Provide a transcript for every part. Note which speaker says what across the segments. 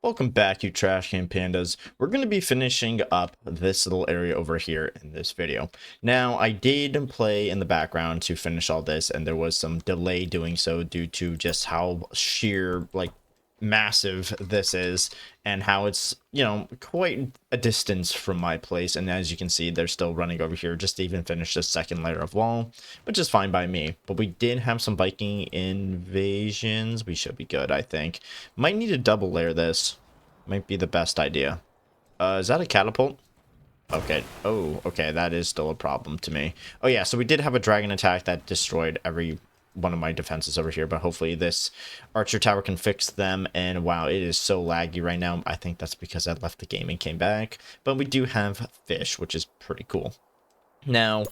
Speaker 1: Welcome back, you trash can pandas. We're going to be finishing up this little area over here in this video. Now, I did play in the background to finish all this, and there was some delay doing so due to just how sheer, massive this is, and how it's, quite a distance from my place. And as you can see, they're still running over here just to even finish the second layer of wall, which is fine by me. But we did have some Viking invasions. We should be good, I think. Might need to double layer this. Might be the best idea. Is that a catapult? Okay. Oh, okay. That is still a problem to me. Oh, yeah. So we did have a dragon attack that destroyed every one of my defenses over here, but hopefully this archer tower can fix them. And wow, it is so laggy right now. I think that's because I left the game and came back. But we do have fish, which is pretty cool. Now,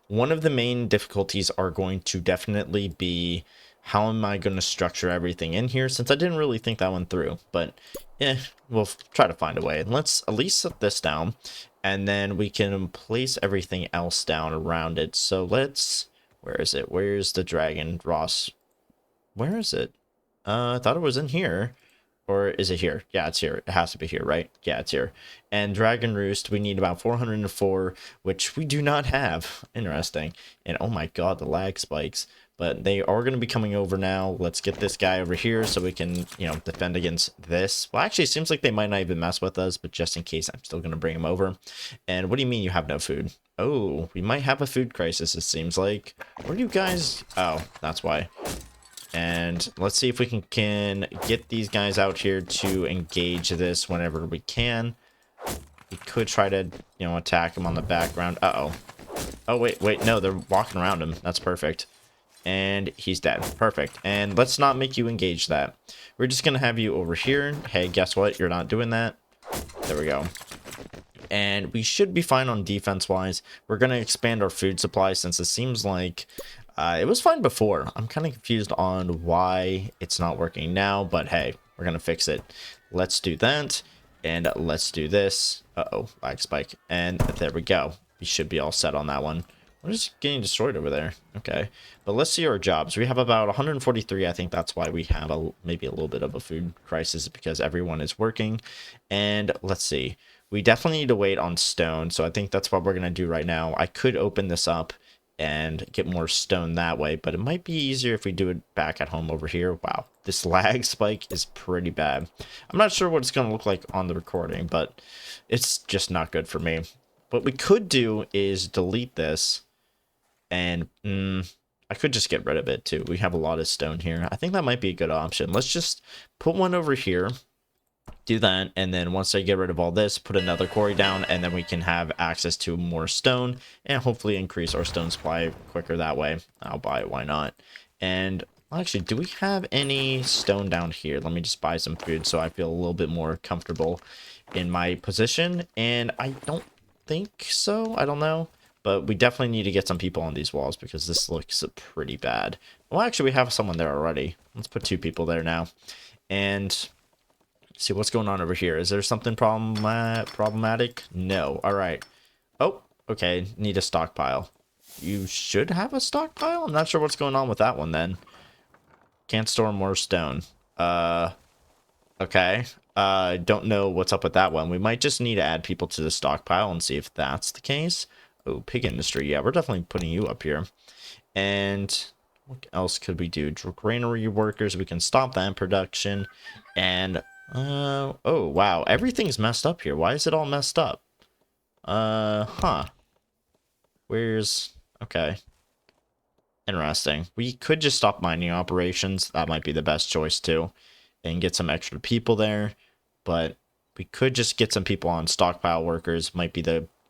Speaker 1: one of the main difficulties are going to definitely be how am I going to structure everything in here, since I didn't really think that one through. But we'll try to find a way. And let's at least set this down, and then we can place everything else down around it. So let's, where is it? Where's the dragon, Ross? Where is it? I thought it was in here. Or is it here? Yeah, it's here. It has to be here, right? Yeah, it's here. And Dragon Roost, we need about 404, which we do not have. Interesting. And oh my god, the lag spikes. But they are going to be coming over now. Let's get this guy over here so we can, defend against this. Well, actually, it seems like they might not even mess with us, but just in case, I'm still going to bring him over. And what do you mean you have no food? Oh, we might have a food crisis, it seems like. Where do you guys... Oh, that's why. And let's see if we can get these guys out here to engage this whenever we can. We could try to, attack them on the background. Uh-oh. Oh, wait, no, they're walking around him. That's perfect. And he's dead. Perfect. And let's not make you engage that. We're just going to have you over here. Hey, guess what? You're not doing that. There we go. And we should be fine on defense-wise. We're going to expand our food supply since it seems like it was fine before. I'm kind of confused on why it's not working now, but hey, we're going to fix it. Let's do that, and let's do this. Uh-oh, lag spike. And there we go. We should be all set on that one. We're just getting destroyed over there. Okay, but let's see our jobs. We have about 143. I think that's why we have maybe a little bit of a food crisis, because everyone is working. And let's see. We definitely need to wait on stone, so I think that's what we're going to do right now. I could open this up and get more stone that way, but it might be easier if we do it back at home over here. Wow, this lag spike is pretty bad. I'm not sure what it's going to look like on the recording, but it's just not good for me. What we could do is delete this, and I could just get rid of it too. We have a lot of stone here. I think that might be a good option. Let's just put one over here, do that, and then once I get rid of all this, put another quarry down, and then we can have access to more stone and hopefully increase our stone supply quicker that way. I'll buy it, why not? And actually, do we have any stone down here? Let me just buy some food so I feel a little bit more comfortable in my position. And I don't think so. I don't know. But we definitely need to get some people on these walls because this looks pretty bad. Well, actually, we have someone there already. Let's put 2 people there now. And see what's going on over here. Is there something problematic? No. All right. Oh, okay. Need a stockpile. You should have a stockpile? I'm not sure what's going on with that one then. Can't store more stone. Okay. Don't know what's up with that one. We might just need to add people to the stockpile and see if that's the case. Oh, pig industry. Yeah, we're definitely putting you up here. And what else could we do? Granary workers. We can stop that production. And oh, wow. Everything's messed up here. Why is it all messed up? Huh. Where's... Okay. Interesting. We could just stop mining operations. That might be the best choice, too. And get some extra people there. But we could just get some people on stockpile workers. Might be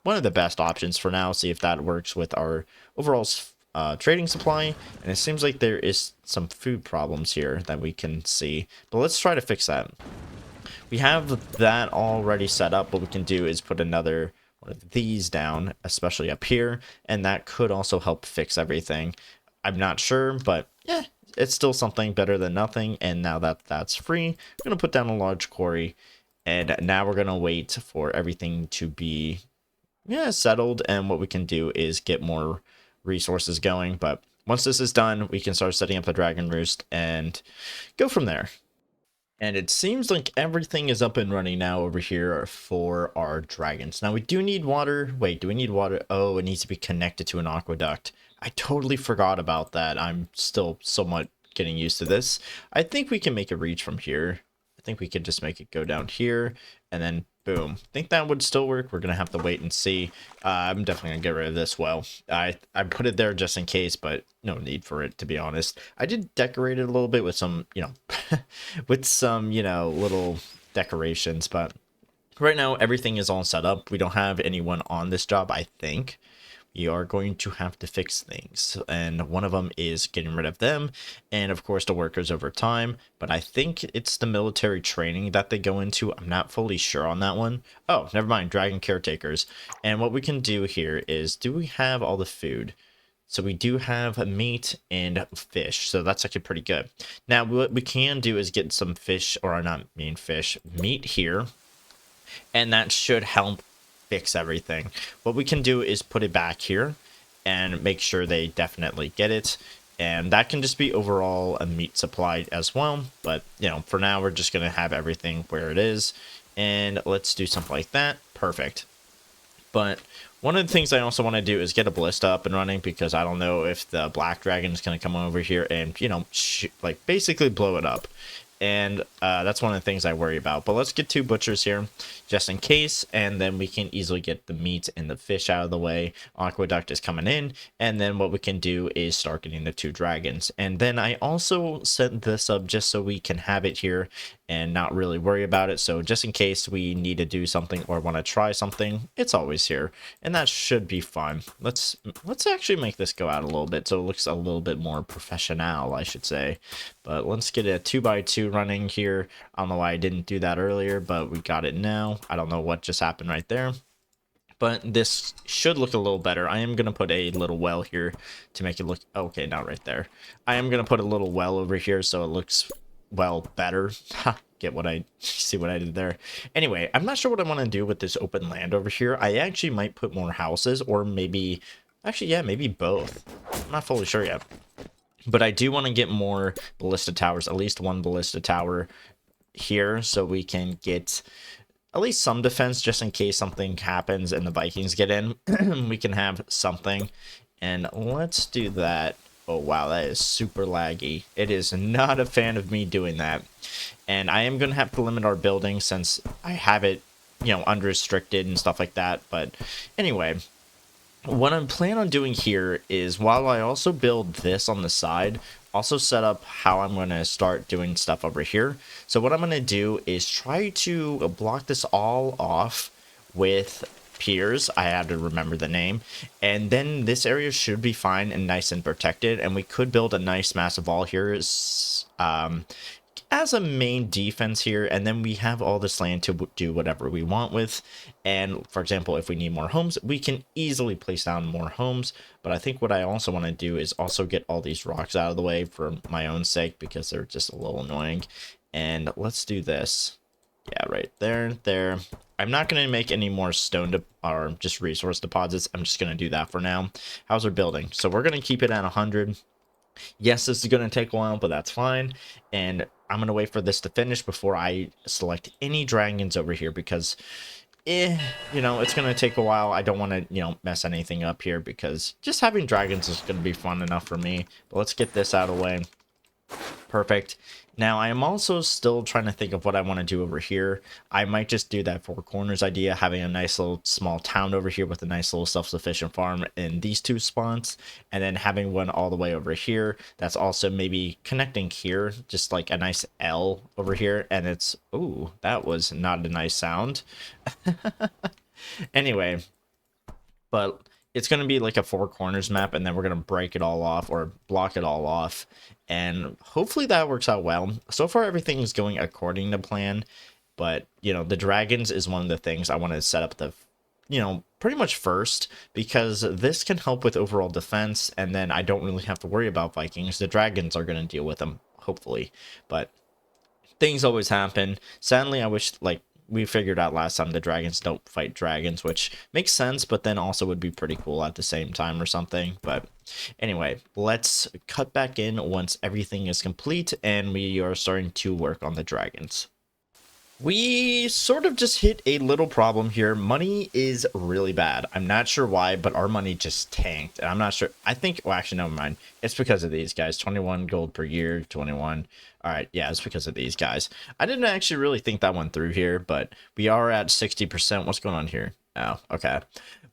Speaker 1: one of the best options for now. See if that works with our overall trading supply. And it seems like there is some food problems here that we can see. But let's try to fix that. We have that already set up. What we can do is put another one of these down, especially up here, and that could also help fix everything. I'm not sure, but yeah, it's still something better than nothing. And now that that's free, we're going to put down a large quarry, and now we're going to wait for everything to be settled, and what we can do is get more resources going. But once this is done, we can start setting up the dragon roost and go from there. And it seems like everything is up and running now over here for our dragons. Now we do need water. Wait, do we need water? Oh, it needs to be connected to an aqueduct. I totally forgot about that. I'm still somewhat getting used to this. I think we can make a reach from here. I think we could just make it go down here and then boom. I think that would still work. We're going to have to wait and see. I'm definitely going to get rid of this well. I put it there just in case, but no need for it, to be honest. I did decorate it a little bit with some, with some, little decorations, but right now everything is all set up. We don't have anyone on this job, I think. We are going to have to fix things, and one of them is getting rid of them, and of course the workers over time, but I think it's the military training that they go into. I'm not fully sure on that one. Oh, never mind, dragon caretakers. And what we can do here is, do we have all the food? So we do have meat and fish, so that's actually pretty good. Now what we can do is get some fish, or not meat here, and that should help fix everything. What we can do is put it back here and make sure they definitely get it, and that can just be overall a meat supply as well. But for now we're just gonna have everything where it is, and let's do something like that. Perfect. But one of the things I also want to do is get a ballista up and running, because I don't know if the black dragon is going to come over here and like basically blow it up. And that's one of the things I worry about. But let's get 2 butchers here just in case, and then we can easily get the meat and the fish out of the way. Aqueduct is coming in, and then what we can do is start getting the 2 dragons. And then I also set this up just so we can have it here and not really worry about it. So just in case we need to do something or want to try something, it's always here, and that should be fun. Let's actually make this go out a little bit so it looks a little bit more professional, I should say. But let's get a 2x2 running here. I don't know why I didn't do that earlier, but we got it now. I don't know what just happened right there, but this should look a little better. I am going to put a little well here to make it look okay. Not right there. I am going to put a little well over here so it looks well better. Get what I see what I did there. Anyway, I'm not sure what I want to do with this open land over here. I actually might put more houses, or maybe actually, yeah, maybe both. I'm not fully sure yet. But I do want to get more ballista towers, at least 1 ballista tower here, so we can get at least some defense just in case something happens and the Vikings get in. We can have something. And let's do that. Oh, wow, that is super laggy. It is not a fan of me doing that. And I am going to have to limit our building since I have it, unrestricted and stuff like that. But anyway, what I'm planning on doing here is, while I also build this on the side, also set up how I'm going to start doing stuff over here. So what I'm going to do is try to block this all off with piers. I had to remember the name, and then this area should be fine and nice and protected, and we could build a nice massive wall here as a main defense here, and then we have all this land to do whatever we want with. And for example, if we need more homes, we can easily place down more homes. But I think what I also want to do is also get all these rocks out of the way for my own sake, because they're just a little annoying. And let's do this. Yeah, right there. I'm not going to make any more stone or just resource deposits. I'm just going to do that for now. How's our building? So we're going to keep it at 100. Yes, this is going to take a while, but that's fine. And I'm going to wait for this to finish before I select any dragons over here, because it's going to take a while. I don't want to, mess anything up here, because just having dragons is going to be fun enough for me. But let's get this out of the way. Perfect. Now, I am also still trying to think of what I want to do over here. I might just do that 4 corners idea, having a nice little small town over here with a nice little self-sufficient farm in these 2 spots, and then having one all the way over here that's also maybe connecting here, just like a nice L over here. And it's, ooh, that was not a nice sound. Anyway, but it's going to be like a 4 corners map, and then we're going to break it all off or block it all off, and hopefully that works out well. So far everything is going according to plan, but the dragons is one of the things I want to set up the pretty much first, because this can help with overall defense, and then I don't really have to worry about Vikings. The dragons are going to deal with them, hopefully, but things always happen. Sadly, I wish, like, we figured out last time the dragons don't fight dragons, which makes sense, but then also would be pretty cool at the same time or something. But anyway, let's cut back in once everything is complete and we are starting to work on the dragons. We sort of just hit a little problem here. Money is really bad. I'm not sure why, but our money just tanked. And I'm not sure. I think, well, actually, never mind. It's because of these guys. 21 gold per year, 21. All right, yeah, it's because of these guys. I didn't actually really think that one through here, but we are at 60%. What's going on here? Oh, okay.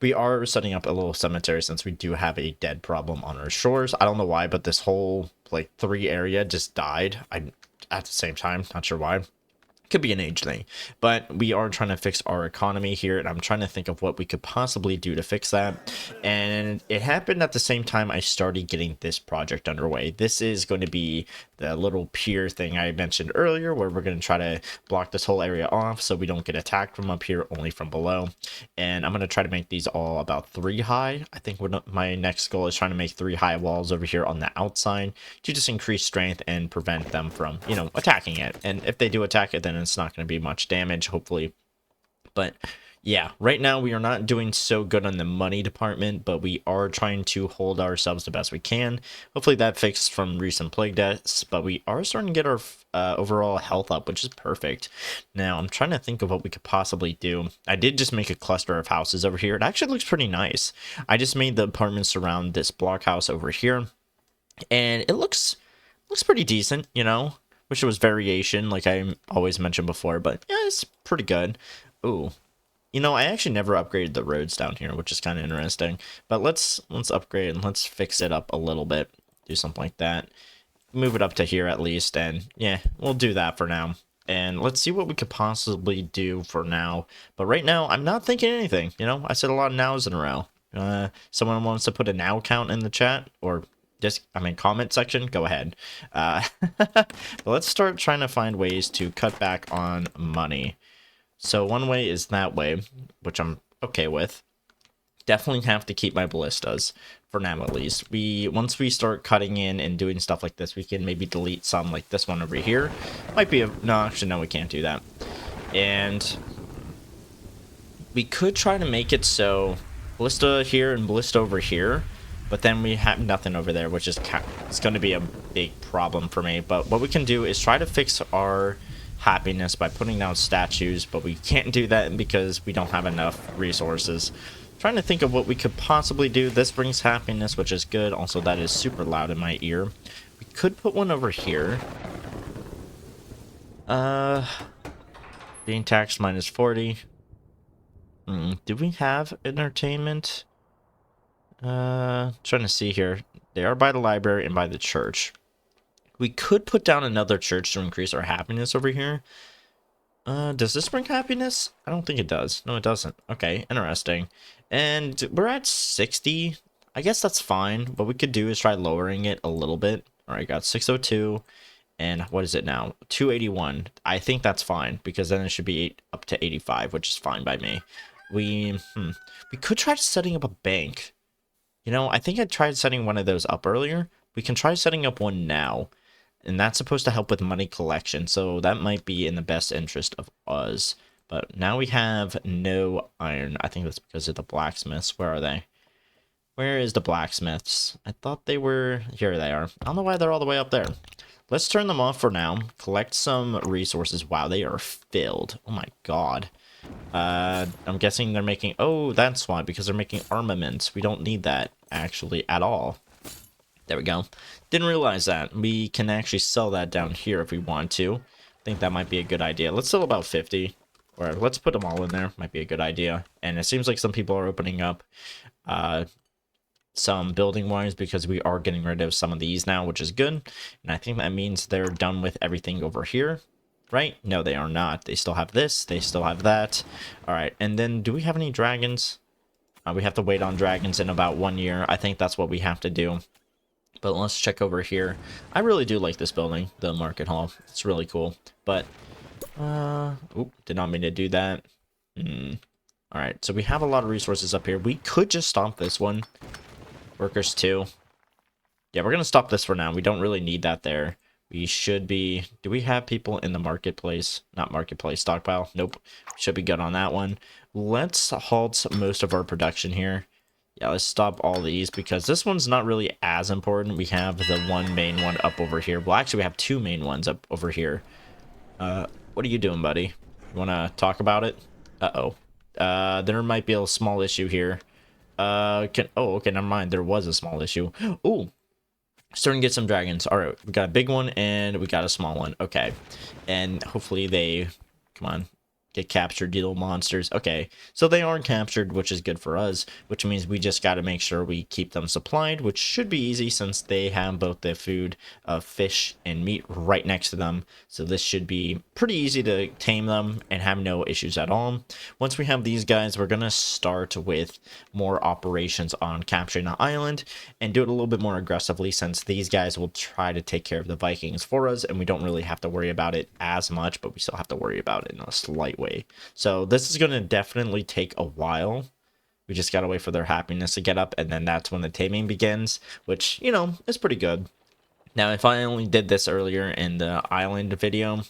Speaker 1: We are setting up a little cemetery since we do have a dead problem on our shores. I don't know why, but this whole, like, 3 area just died. At the same time, not sure why. Could be an age thing, but we are trying to fix our economy here, and I'm trying to think of what we could possibly do to fix that. And it happened at the same time I started getting this project underway. This is going to be the little pier thing I mentioned earlier, where we're going to try to block this whole area off so we don't get attacked from up here, only from below. And I'm going to try to make these all about 3 high. I think my next goal is trying to make 3 high walls over here on the outside to just increase strength and prevent them from, you know, attacking it. And if they do attack it, then it's not going to be much damage, hopefully. But yeah, right now we are not doing so good on the money department, but we are trying to hold ourselves the best we can. Hopefully that fixed from recent plague deaths, but we are starting to get our overall health up, which is perfect. Now I'm trying to think of what we could possibly do. I did just make a cluster of houses over here. It actually looks pretty nice. I just made the apartments around this blockhouse over here, and it looks pretty decent, you know. Wish it was variation, like I always mentioned before, but yeah, it's pretty good. Ooh. You know, I actually never upgraded the roads down here, which is kind of interesting. But let's upgrade and let's fix it up a little bit. Do something like that. Move it up to here at least, and yeah, we'll do that for now. And let's see what we could possibly do for now. But right now, I'm not thinking anything. You know, I said a lot of nows in a row. Someone wants to put a now count in the chat, or just, comment section, go ahead. But let's start trying to find ways to cut back on money. So one way is that way, which I'm okay with. Definitely have to keep my ballistas for now, at least. Once we start cutting in and doing stuff like this, we can maybe delete some, like this one over here. Might be no, actually no, we can't do that. And we could try to make it so ballista here and ballista over here, but then we have nothing over there, which is it's going to be a big problem for me. But what we can do is try to fix our happiness by putting down statues, but we can't do that because we don't have enough resources. Trying to think of what we could possibly do. This brings happiness, which is good. Also, that is super loud in my ear. We could put one over here. Being taxed minus 40. Do we have entertainment? Trying to see here. They are by the library and by the church. We could put down another church to increase our happiness over here. Does this bring happiness? I don't think it does. No, it doesn't. Okay, interesting. And we're at 60. I guess that's fine. What we could do is try lowering it a little bit. All right, got 602. And what is it now? 281. I think that's fine, because then it should be up to 85, which is fine by me. We could try setting up a bank. You know, I think I tried setting one of those up earlier. We can try setting up one now. And that's supposed to help with money collection, so that might be in the best interest of us. But now we have no iron. I think that's because of the blacksmiths. Where are they? Where is the blacksmiths? I thought they were... Here they are. I don't know why they're all the way up there. Let's turn them off for now. Collect some resources. Wow, they are filled. Oh my god. I'm guessing they're making... Oh, that's why, because they're making armaments. We don't need that, actually, at all. There we go. Didn't realize that. We can actually sell that down here if we want to. I think that might be a good idea. Let's sell about 50. Or let's put them all in there. Might be a good idea. And it seems like some people are opening up some building wires, because we are getting rid of some of these now, which is good. And I think that means they're done with everything over here. Right? No, they are not. They still have this. They still have that. All right. And then do we have any dragons? We have to wait on dragons in about 1 year. I think that's what we have to do. But let's check over here. I really do like this building, the market hall. It's really cool. But, oop, did not mean to do that. Alright, so we have a lot of resources up here. We could just stop this one. Workers 2. Yeah, we're going to stop this for now. We don't really need that there. We should be... Do we have people in the marketplace? Not marketplace, stockpile. Nope. Should be good on that one. Let's halt most of our production here. Yeah, let's stop all these because this one's not really as important. We have the one main one up over here. Well, actually, we have two main ones up over here. What are you doing, buddy? You want to talk about it? Uh-oh. There might be a small issue here. Oh, okay, never mind. There was a small issue. Ooh. Starting to get some dragons. All right, we got a big one and we got a small one. Okay. And hopefully they... Come on. Get captured, you little monsters. Okay, so they aren't captured, which is good for us, which means we just got to make sure we keep them supplied, which should be easy since they have both the food, fish, and meat right next to them. So this should be pretty easy to tame them and have no issues at all. Once we have these guys, we're going to start with more operations on capturing the island and do it a little bit more aggressively since these guys will try to take care of the Vikings for us and we don't really have to worry about it as much, but we still have to worry about it in a slight way. So this is going to definitely take a while. We just got to wait for their happiness to get up, and then that's when the taming begins, which, you know, is pretty good. Now, if I only did this earlier in the island video,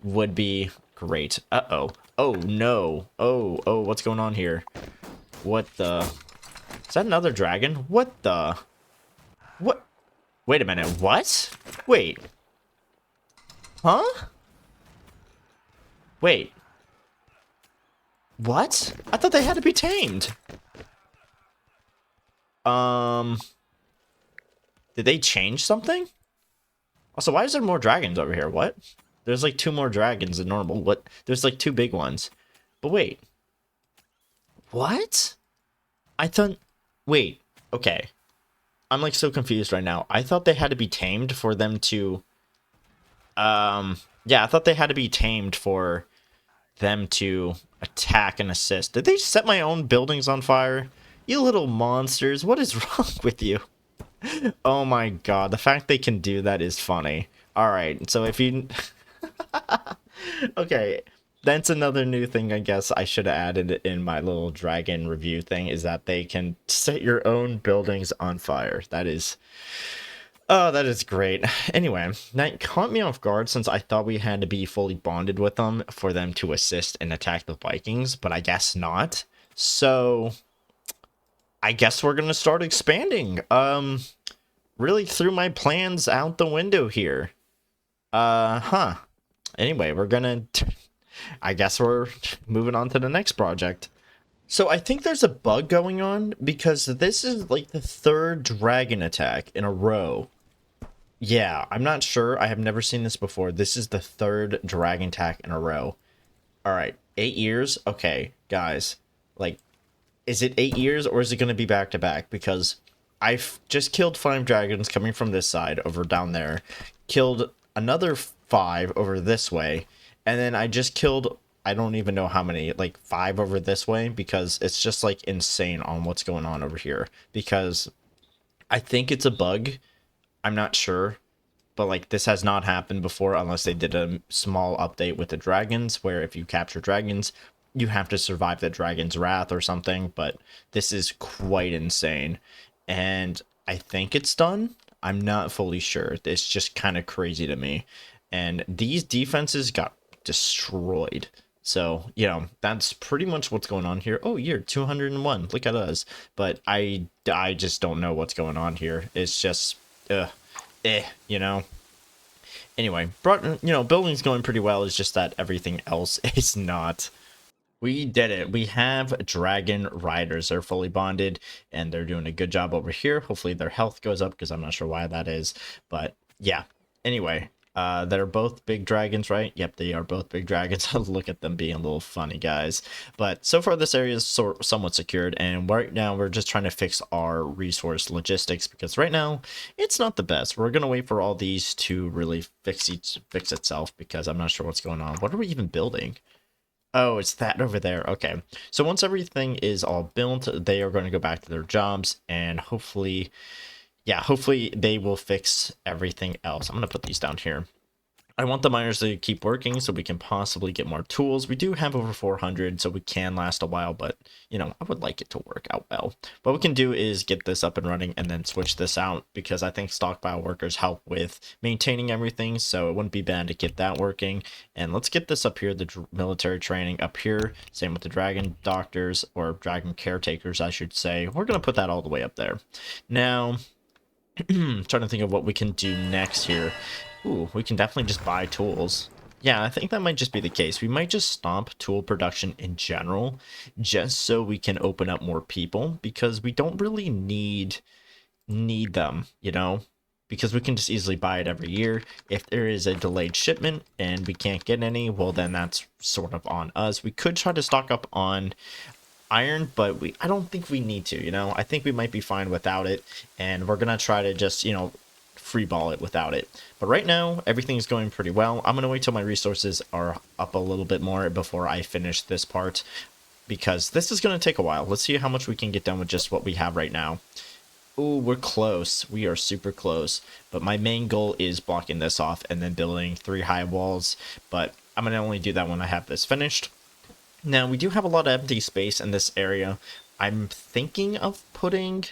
Speaker 1: would be great. Uh-oh. Oh, no. Oh, what's going on here? What the... Is that another dragon? What the... What? Wait a minute. What? Wait. Huh? Wait. What? I thought they had to be tamed. Did they change something? Also, why is there more dragons over here? What? There's like 2 more dragons than normal. What? There's like 2 big ones. But wait. What? I thought... Wait. Okay. I'm like so confused right now. I thought they had to be tamed for them to... Yeah, I thought they had to be tamed for them to attack and assist. Did they set my own buildings on fire? You little monsters. What is wrong with you? Oh my god. The fact they can do that is funny. Alright, so if you... Okay, that's another new thing I guess I should have added in my little dragon review thing, is that they can set your own buildings on fire. That is... Oh, that is great. Anyway, that caught me off guard since I thought we had to be fully bonded with them for them to assist and attack the Vikings, but I guess not. So, I guess we're going to start expanding. Really threw my plans out the window here. Anyway, we're going to... I guess we're moving on to the next project. So I think there's a bug going on because this is like the 3rd dragon attack in a row. Yeah, I'm not sure. I have never seen this before. This is the 3rd dragon attack in a row. All right, 8 years. Okay, guys, like, is it 8 years or is it going to be back to back? Because I've just killed 5 dragons coming from this side over down there, killed another 5 over this way, and then I just killed, I don't even know how many, like 5 over this way, because it's just like insane on what's going on over here. Because I think it's a bug. I'm not sure, but like this has not happened before unless they did a small update with the dragons where if you capture dragons, you have to survive the dragon's wrath or something. But this is quite insane, and I think it's done. I'm not fully sure. It's just kind of crazy to me, and these defenses got destroyed. So, you know, that's pretty much what's going on here. Oh, year 201. Look at us. But I just don't know what's going on here. It's just, you know. Anyway, building's going pretty well. It's just that everything else is not. We did it. We have dragon riders. They're fully bonded, and they're doing a good job over here. Hopefully their health goes up, because I'm not sure why that is. But, yeah. Anyway. They're both big dragons, right? Yep, they are both big dragons. Look at them being a little funny, guys. But so far, this area is somewhat secured, and right now we're just trying to fix our resource logistics, because right now it's not the best. We're gonna wait for all these to really fix itself, because I'm not sure what's going on. What are we even building? Oh, it's that over there. Okay, so once everything is all built, they are going to go back to their jobs, and hopefully... Yeah, hopefully they will fix everything else. I'm going to put these down here. I want the miners to keep working so we can possibly get more tools. We do have over 400, so we can last a while, but, you know, I would like it to work out well. What we can do is get this up and running and then switch this out, because I think stockpile workers help with maintaining everything, so it wouldn't be bad to get that working. And let's get this up here, the military training up here. Same with the dragon doctors, or dragon caretakers, I should say. We're going to put that all the way up there. Now, trying to think of what we can do next here. Ooh, we can definitely just buy tools. Yeah, I think that might just be the case. We might just stop tool production in general, just so we can open up more people, because we don't really need them, you know? Because we can just easily buy it every year. If there is a delayed shipment and we can't get any, well, then that's sort of on us. We could try to stock up on iron, but I don't think we need to, you know? I think we might be fine without it, and we're gonna try to just, you know, free ball it without it. But right now, everything's going pretty well. I'm gonna wait till my resources are up a little bit more before I finish this part, because this is gonna take a while. Let's see how much we can get done with just what we have right now. Ooh, we're close. We are super close. But my main goal is blocking this off and then building 3 high walls. But I'm going to only do that when I have this finished. Now, we do have a lot of empty space in this area. I'm thinking of putting...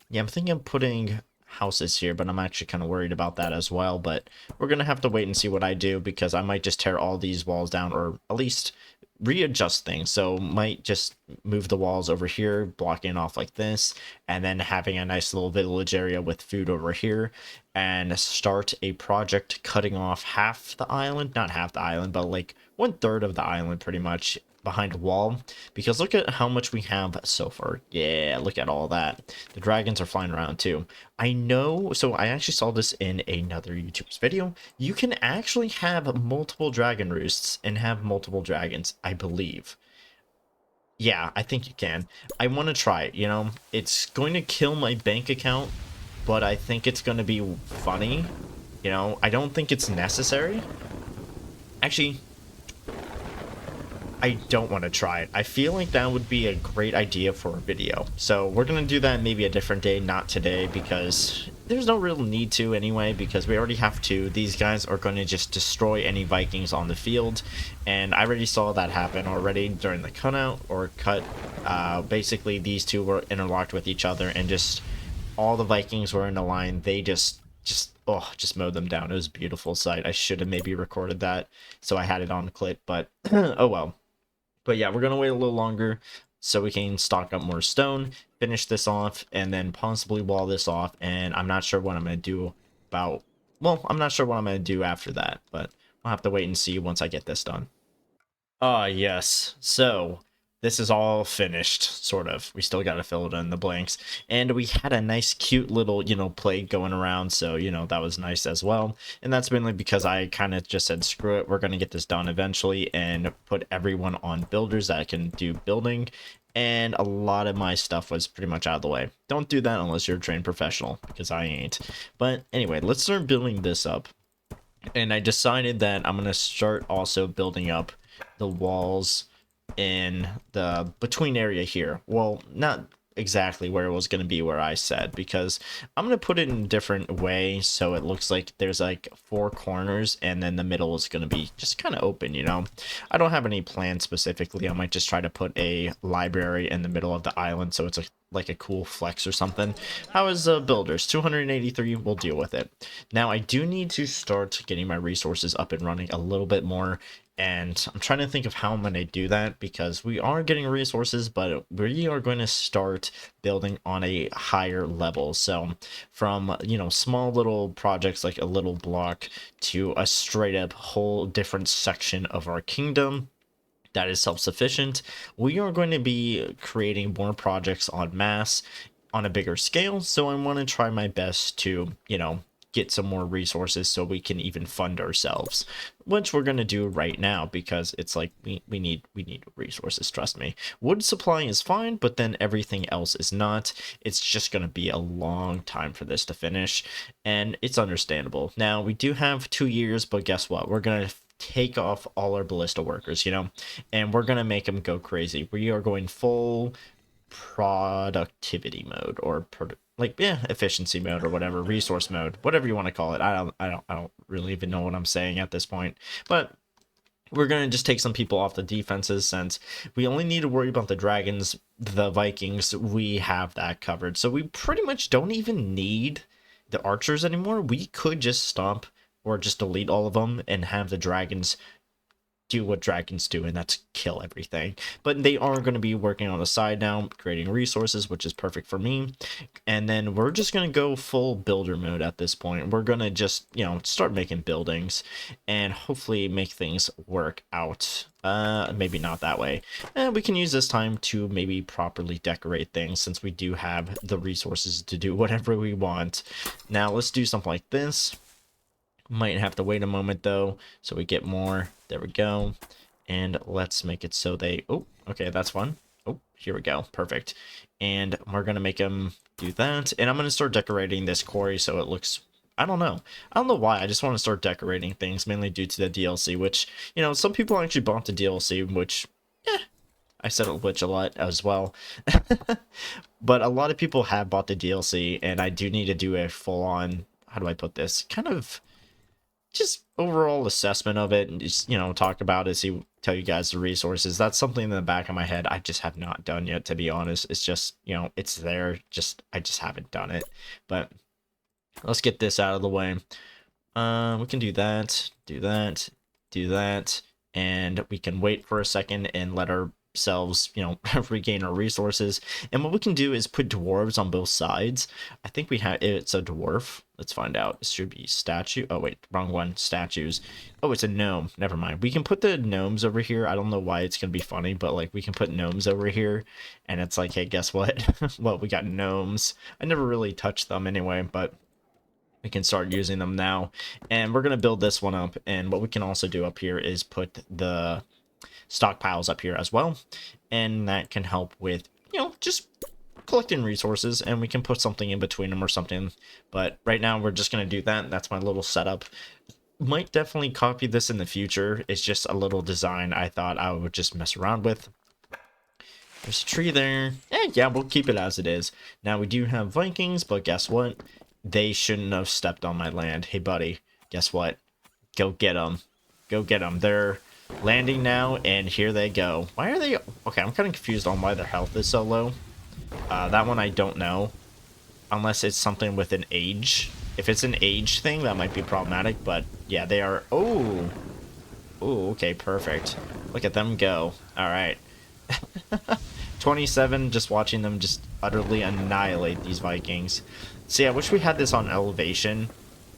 Speaker 1: Yeah, I'm thinking of putting houses here, but I'm actually kind of worried about that as well. But we're going to have to wait and see what I do, because I might just tear all these walls down, or at least readjust things. So might just move the walls over here, blocking off like this, and then having a nice little village area with food over here, and start a project cutting off half the island, not half the island, but like 1/3 of the island pretty much, behind a wall, because look at how much we have so far. Yeah, look at all that. The dragons are flying around too. I know, so I actually saw this in another YouTube's video. You can actually have multiple dragon roosts and have multiple dragons, I believe. Yeah, I think you can. I want to try it, you know? It's going to kill my bank account, but I think it's going to be funny. You know, I don't think it's necessary. Actually, I don't want to try it. I feel like that would be a great idea for a video. So we're going to do that maybe a different day, not today, because there's no real need to anyway, because we already have 2. These guys are going to just destroy any Vikings on the field. And I already saw that happen already during the cutout or cut. Basically, these 2 were interlocked with each other, and just all the Vikings were in a line. They just mowed them down. It was a beautiful sight. I should have maybe recorded that so I had it on clip, but oh well. But yeah, we're going to wait a little longer so we can stock up more stone, finish this off, and then possibly wall this off. And I'm not sure what I'm going to do about... Well, I'm not sure what I'm going to do after that, but I'll have to wait and see once I get this done. Yes. So, this is all finished, sort of. We still got to fill it in the blanks. And we had a nice, cute little, you know, plague going around. So, you know, that was nice as well. And that's mainly because I kind of just said, screw it, we're going to get this done eventually and put everyone on builders that can do building. And a lot of my stuff was pretty much out of the way. Don't do that unless you're a trained professional, because I ain't. But anyway, let's start building this up. And I decided that I'm going to start also building up the walls in the between area here. Well, not exactly where it was going to be where I said, because I'm going to put it in a different way so it looks like there's like 4 corners and then the middle is going to be just kind of open, you know. I don't have any plans specifically. I might just try to put a library in the middle of the island so it's like a cool flex or something. How is builders? 283. We'll deal with it. Now I do need to start getting my resources up and running a little bit more. And I'm trying to think of how I'm going to do that, because we are getting resources, but we are going to start building on a higher level. So from, you know, small little projects like a little block to a straight up whole different section of our kingdom that is self-sufficient, we are going to be creating more projects en masse on a bigger scale. So I want to try my best to, you know, get some more resources so we can even fund ourselves, which we're going to do right now, because it's like we need resources, trust me. Wood supply is fine, but then everything else is not. It's just going to be a long time for this to finish, and it's understandable. Now we do have 2 years, but guess what, we're going to take off all our ballista workers, you know, and we're going to make them go crazy. We are going full productivity mode, or like, yeah, efficiency mode or whatever, resource mode, whatever you want to call it. I don't really even know what I'm saying at this point, but we're going to just take some people off the defenses since we only need to worry about the dragons, the Vikings. We have that covered. So we pretty much don't even need the archers anymore. We could just stomp or just delete all of them and have the dragons do what dragons do, and that's kill everything. But they are going to be working on the side now, creating resources, which is perfect for me. And then we're just going to go full builder mode at this point. We're going to just, you know, start making buildings and hopefully make things work out. Maybe not that way. And we can use this time to maybe properly decorate things since we do have the resources to do whatever we want. Now let's do something like this. Might have to wait a moment though, so we get more. There we go. And let's make it so they, oh, okay, that's fun. Oh, here we go. Perfect. And we're going to make them do that. And I'm going to start decorating this quarry so it looks, I don't know why. I just want to start decorating things, mainly due to the DLC, which, you know, some people actually bought the DLC, which, I said which a lot as well. But a lot of people have bought the DLC, and I do need to do a full-on, how do I put this, kind of just overall assessment of it, and just, you know, talk about it, tell you guys the resources. That's something in the back of my head I just have not done yet, to be honest. It's just, you know, it's there, I just haven't done it. But let's get this out of the way. We can do that, do that, and we can wait for a second and let ourselves, you know, regain our resources. And what we can do is put dwarves on both sides. I think we have, it's a dwarf. Let's find out. It should be statue. Oh wait, wrong one. Statues. Oh, it's a gnome. Never mind. We can put the gnomes over here. I don't know why it's gonna be funny, but like we can put gnomes over here, and it's like, hey, guess what? Well, we got gnomes. I never really touched them anyway, but we can start using them now. And we're gonna build this one up. And what we can also do up here is put the stockpiles up here as well, and that can help with, you know, just collecting resources, and we can put something in between them or something. But right now we're just going to do that. That's my little setup. Might definitely copy this in the future. It's just a little design I thought I would just mess around with. There's a tree there. Yeah, we'll keep it as it is. Now we do have Vikings, but guess what? They shouldn't have stepped on my land. Hey buddy, guess what? Go get them. Go get them. They're landing now, and here they go. Why are they... Okay, I'm kind of confused on why their health is so low. That one I don't know. Unless it's something with an age. If it's an age thing, that might be problematic. But yeah, they are... Oh! Oh, okay, perfect. Look at them go. Alright. 27, just watching them just utterly annihilate these Vikings. See, I wish we had this on elevation,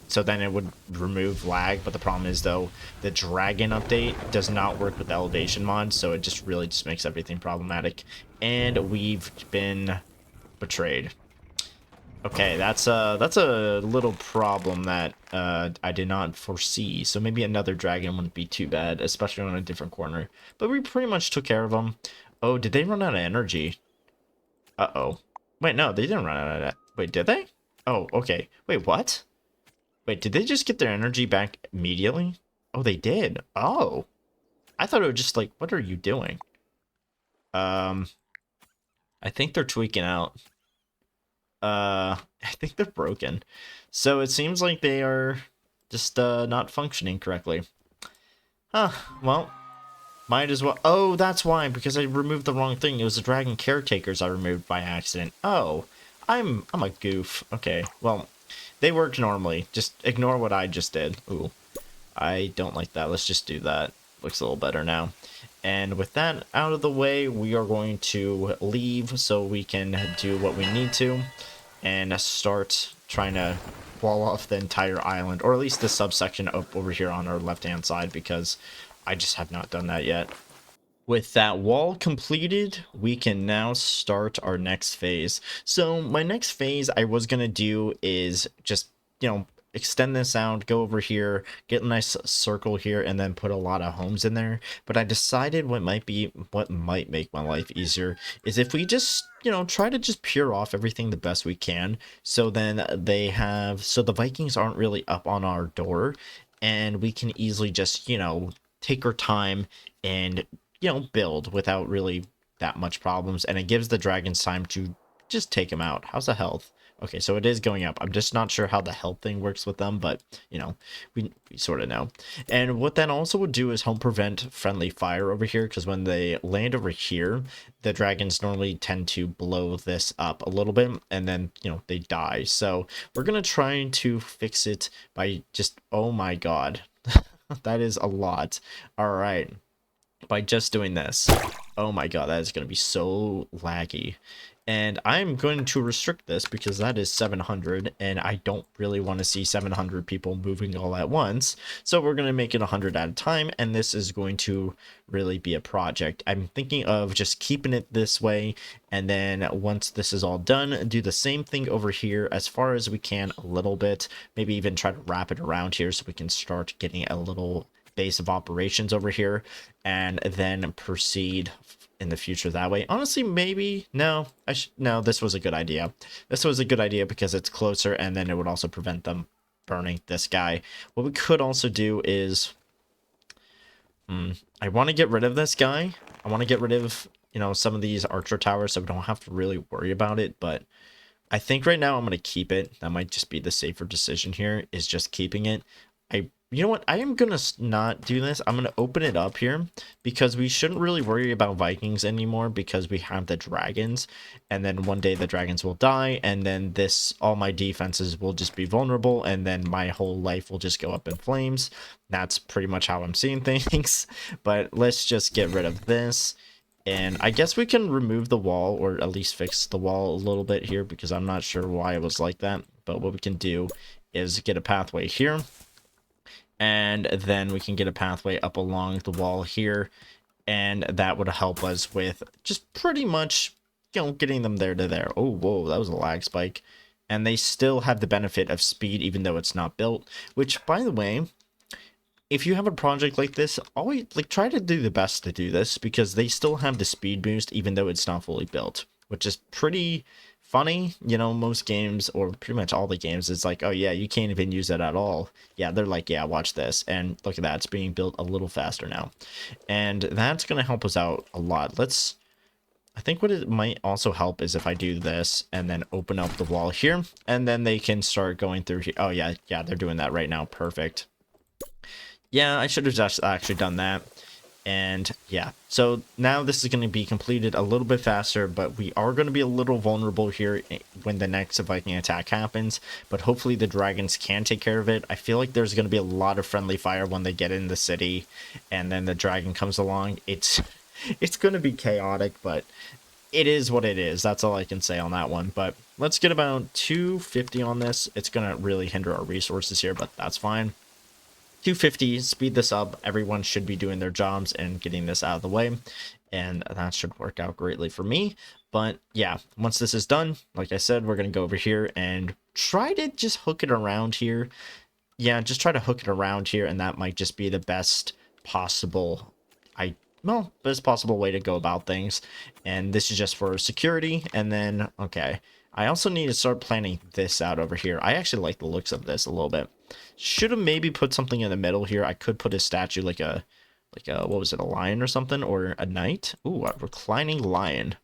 Speaker 1: so then it would remove lag, but the problem is, though, the dragon update does not work with the elevation mod, so it just really just makes everything problematic. And we've been betrayed. Okay, that's a little problem that I did not foresee, so maybe another dragon wouldn't be too bad, especially on a different corner. But we pretty much took care of them. Oh, did they run out of energy? Uh-oh. Wait, no, they didn't run out of that. Wait, did they? Oh, okay. Wait, what? Wait, did they just get their energy back immediately? Oh, they did. Oh. I thought it was just like, what are you doing? I think they're tweaking out. I think they're broken. So it seems like they are just not functioning correctly. Huh, well, might as well. Oh, that's why, because I removed the wrong thing. It was the dragon caretakers I removed by accident. Oh, I'm a goof. Okay, well, they work normally. Just ignore what I just did. Ooh, I don't like that. Let's just do that. Looks a little better now. And with that out of the way, we are going to leave so we can do what we need to and start trying to wall off the entire island, or at least the subsection up over here on our left-hand side, because I just have not done that yet. With that wall completed, we can now start our next phase. So my next phase I was going to do is just, you know, extend this out, go over here, get a nice circle here, and then put a lot of homes in there. But I decided what might make my life easier is if we just, you know, try to just pure off everything the best we can. So then so the Vikings aren't really up on our door, and we can easily just, you know, take our time and, you know, build without really that much problems. And it gives the dragons time to just take them out. How's the health? Okay, so it is going up. I'm just not sure how the health thing works with them, but, you know, we sort of know. And what that also would do is help prevent friendly fire over here, because when they land over here, the dragons normally tend to blow this up a little bit, and then, you know, they die. So we're going to try to fix it by just, oh my god, that is a lot. All right, by just doing this. Oh my god, that is going to be so laggy. And I'm going to restrict this because that is 700, and I don't really want to see 700 people moving all at once. So we're going to make it 100 at a time, and this is going to really be a project. I'm thinking of just keeping it this way, and then once this is all done, do the same thing over here as far as we can a little bit. Maybe even try to wrap it around here so we can start getting a little base of operations over here, and then proceed in the future that way. Honestly, maybe no, no, this was a good idea. This was a good idea because it's closer, and then it would also prevent them burning this guy. What we could also do is I want to get rid of this guy. I want to get rid of, you know, some of these archer towers so we don't have to really worry about it, but I think right now I'm going to keep it. That might just be the safer decision here, is just keeping it. You know what? I am going to not do this. I'm going to open it up here because we shouldn't really worry about Vikings anymore because we have the dragons. And then one day the dragons will die. And then all my defenses will just be vulnerable. And then my whole life will just go up in flames. That's pretty much how I'm seeing things. But let's just get rid of this. And I guess we can remove the wall, or at least fix the wall a little bit here, because I'm not sure why it was like that. But what we can do is get a pathway here. And then we can get a pathway up along the wall here, and that would help us with just pretty much, you know, getting them there to there. Oh, whoa, that was a lag spike. And they still have the benefit of speed, even though it's not built, which, by the way, if you have a project like this, always try to do the best to do this, because they still have the speed boost, even though it's not fully built, which is pretty funny. You know, most games, or pretty much all the games, it's like, oh yeah, you can't even use it at all. Yeah, they're like, yeah, watch this, and look at that, it's being built a little faster now, and that's going to help us out a lot. I think what it might also help is if I do this and then open up the wall here, and then they can start going through here. Oh yeah, they're doing that right now. Perfect. Yeah, I should have just actually done that. And yeah, so now this is going to be completed a little bit faster, but we are going to be a little vulnerable here when the next Viking attack happens, but hopefully the dragons can take care of it. I feel like there's going to be a lot of friendly fire when they get in the city, and then the dragon comes along. It's going to be chaotic, but it is what it is. That's all I can say on that one. But let's get about 250 on this. It's going to really hinder our resources here, but that's fine. 250, speed this up. Everyone should be doing their jobs and getting this out of the way, and that should work out greatly for me. But yeah, once this is done, like I said, we're going to go over here and try to just hook it around here. Yeah, just try to hook it around here, and that might just be the best possible best possible way to go about things. And this is just for security. And then, okay, I also need to start planning this out over here. I actually like the looks of this a little bit. Should have maybe put something in the middle here. I could put a statue like a what was it, a lion or something, or a knight. Ooh, a reclining lion.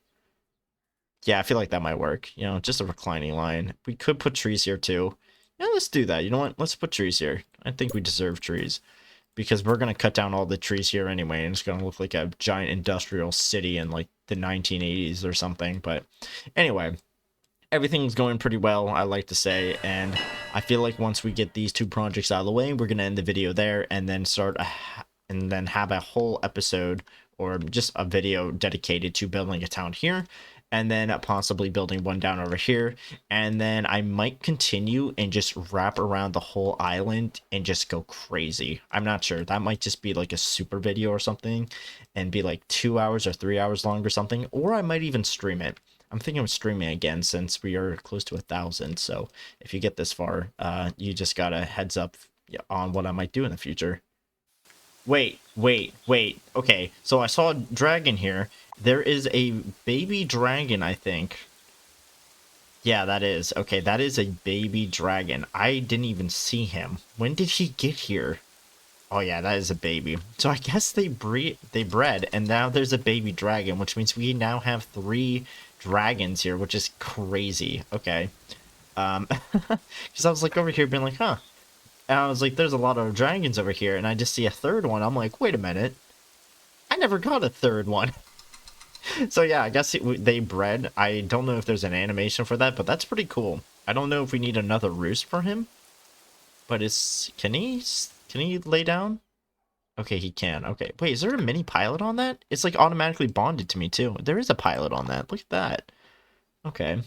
Speaker 1: Yeah, I feel like that might work. You know, just a reclining lion. We could put trees here too. Yeah, let's do that. You know what? Let's put trees here. I think we deserve trees, because we're going to cut down all the trees here anyway, and it's going to look like a giant industrial city in like the 1980s or something. But anyway, everything's going pretty well, I like to say, and I feel like once we get these two projects out of the way, we're going to end the video there, and then have a whole episode, or just a video dedicated to building a town here, and then possibly building one down over here. And then I might continue and just wrap around the whole island and just go crazy. I'm not sure. That might just be like a super video or something, and be like 2 hours or 3 hours long or something. Or I might even stream it. I'm thinking of streaming again, since we are close to 1,000. So if you get this far, you just got a heads up on what I might do in the future. Wait. Okay, so I saw a dragon here. There is a baby dragon, I think. Yeah, that is. Okay, that is a baby dragon. I didn't even see him. When did he get here? Oh yeah, that is a baby. So I guess they bred, and now there's a baby dragon, which means we now have 3 dragons here, which is crazy. Okay. Because I was like over here being like, huh. And I was like, there's a lot of dragons over here, and I just see a third one. I'm like, wait a minute, I never got a third one. So yeah, I guess they bred. I don't know if there's an animation for that, but that's pretty cool. I don't know if we need another roost for him, but can he lay down? Okay, he can. Okay, wait, is there a mini pilot on that? It's like automatically bonded to me too. There is a pilot on that. Look at that. Okay.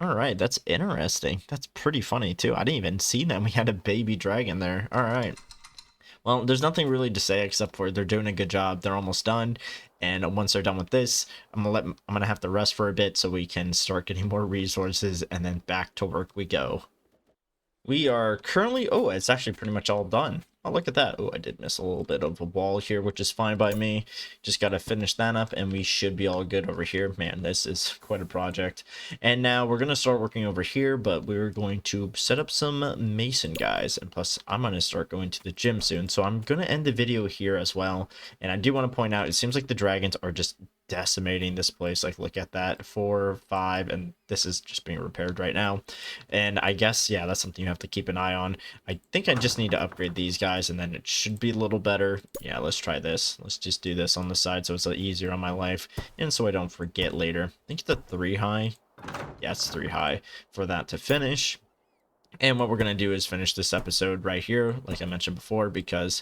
Speaker 1: All right, that's interesting. That's pretty funny too. I didn't even see that we had a baby dragon there. All right. Well, there's nothing really to say except for they're doing a good job. They're almost done. And once they're done with this, I'm gonna have to rest for a bit so we can start getting more resources, and then back to work we go. We are currently, oh, it's actually pretty much all done. Oh, look at that. Oh, I did miss a little bit of a wall here, which is fine by me. Just got to finish that up and we should be all good over here. Man, this is quite a project. And now we're going to start working over here, but we're going to set up some mason guys. And plus, I'm going to start going to the gym soon. So I'm going to end the video here as well. And I do want to point out, it seems like the dragons are just decimating this place. Like, look at that, 4 5, and this is just being repaired right now. And I guess, yeah, that's something you have to keep an eye on. I think I just need to upgrade these guys and then it should be a little better. Yeah, let's try this. Let's just do this on the side so it's easier on my life and so I don't forget later. I think it's a 3 high. Yeah, it's 3 high for that to finish. And what we're going to do is finish this episode right here, like I mentioned before, because,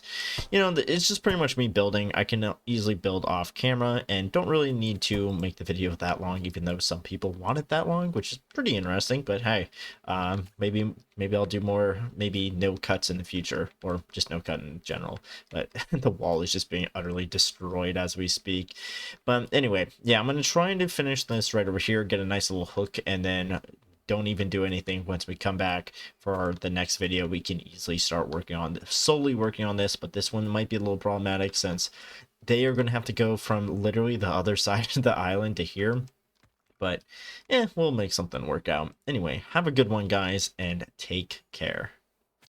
Speaker 1: you know, it's just pretty much me building. I can easily build off camera and don't really need to make the video that long, even though some people want it that long, which is pretty interesting. But hey, maybe I'll do more, maybe no cuts in the future, or just no cut in general. But the wall is just being utterly destroyed as we speak. But anyway, yeah, I'm going to try to finish this right over here, get a nice little hook, and then don't even do anything. Once we come back for the next video, we can easily start solely working on this. But this one might be a little problematic since they are going to have to go from literally the other side of the island to here. But yeah, we'll make something work out. Anyway, have a good one, guys, and take care.